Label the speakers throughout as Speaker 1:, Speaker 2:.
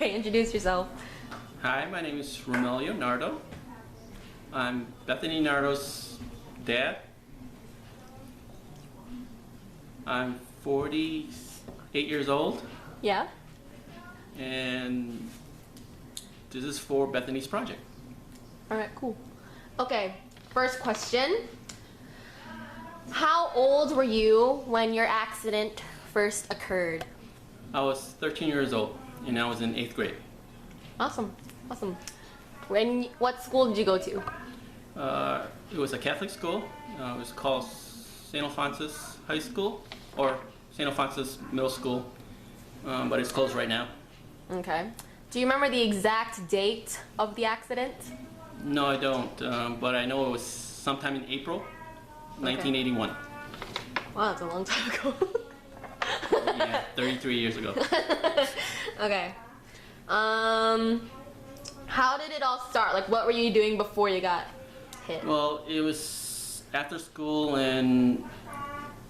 Speaker 1: Okay, introduce yourself.
Speaker 2: Hi, my name is Romelio Nardo. I'm Bethany Nardo's dad. I'm 48 years old,
Speaker 1: Yeah?
Speaker 2: and this is for Bethany's project.
Speaker 1: Alright, cool. Okay, first question. How old were you when your accident first occurred?
Speaker 2: I was 13 years old, and I was in 8th grade.
Speaker 1: Awesome, awesome. What school did you go to?
Speaker 2: It was a Catholic school. It was called St. Alphonsus High School, or St. Alphonsus Middle School, but it's closed right now.
Speaker 1: Okay. Do you remember the exact date of the accident?
Speaker 2: No, I don't, but I know it was sometime in April 1981.
Speaker 1: Wow, that's a long time ago.
Speaker 2: Yeah, 33 years ago.
Speaker 1: Okay. How did it all start? Like, what were you doing before you got hit?
Speaker 2: Well, it was after school and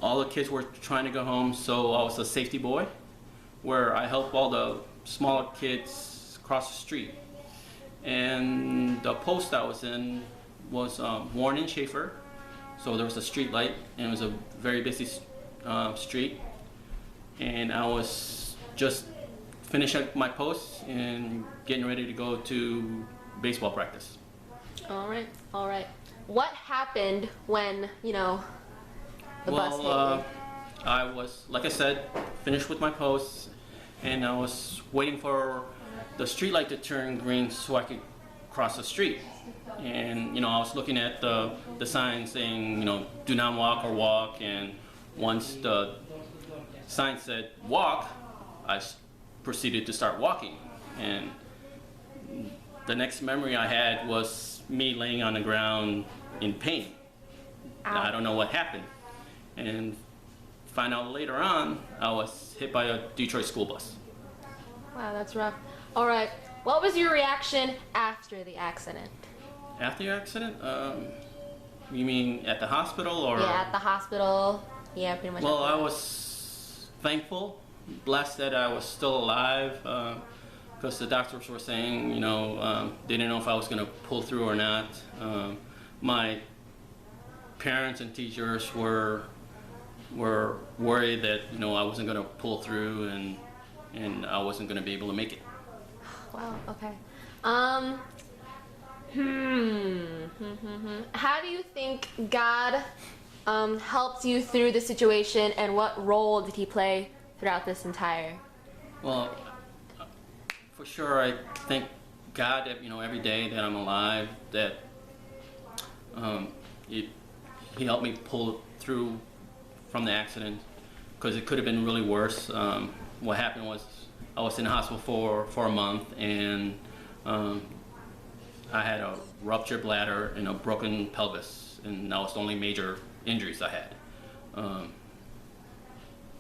Speaker 2: all the kids were trying to go home, so I was a safety boy where I helped all the smaller kids cross the street. And the post I was in was Warren and Schaefer, so there was a street light and it was a very busy street. And I was just finishing my post and getting ready to go to baseball practice.
Speaker 1: All right. What happened when, the bus hit you?
Speaker 2: I was, like I said, finished with my post, and I was waiting for the street light to turn green so I could cross the street. And I was looking at the sign saying, do not walk or walk. And once the sign said walk, I proceeded to start walking. And the next memory I had was me laying on the ground in pain.
Speaker 1: Ow.
Speaker 2: I don't know what happened. And find out later on, I was hit by a Detroit school bus.
Speaker 1: Wow, that's rough. All right. What was your reaction after the accident?
Speaker 2: After your accident? You mean at the hospital or?
Speaker 1: Yeah, at the hospital. Yeah, pretty much.
Speaker 2: Well, I was thankful, blessed that I was still alive, because the doctors were saying, they didn't know if I was going to pull through or not. My parents and teachers were worried that I wasn't going to pull through and I wasn't going to be able to make it.
Speaker 1: Wow. Okay. How do you think God helped you through the situation, and what role did He play throughout this entire?
Speaker 2: Well, for sure, I thank God that every day that I'm alive, that He helped me pull through from the accident, because it could have been really worse. What happened was I was in the hospital for a month, and I had a ruptured bladder and a broken pelvis, and that was the only major injuries I had.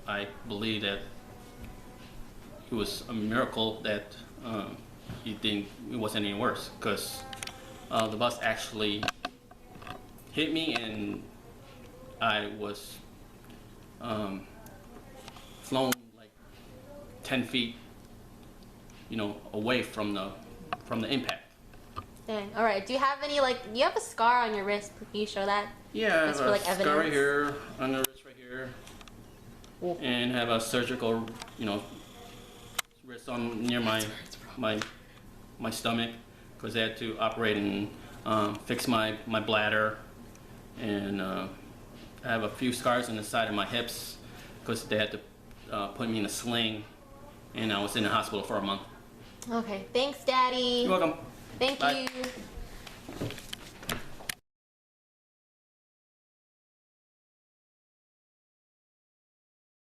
Speaker 2: I believe that it was a miracle that it wasn't any worse, because the bus actually hit me and I was flown like 10 feet, away from the impact.
Speaker 1: Dang. All right. Do you have any you have a scar on your wrist? Can you show that?
Speaker 2: Yeah, I have
Speaker 1: Just for,
Speaker 2: a
Speaker 1: evidence?
Speaker 2: scar right here, on the wrist right here,
Speaker 1: Ooh.
Speaker 2: and have a surgical, wrist on near my stomach, because they had to operate and fix my bladder, and I have a few scars on the side of my hips, because they had to put me in a sling, and I was in the hospital for a month.
Speaker 1: Okay. Thanks, Daddy.
Speaker 2: You're welcome.
Speaker 1: Thank
Speaker 2: Bye.
Speaker 1: you.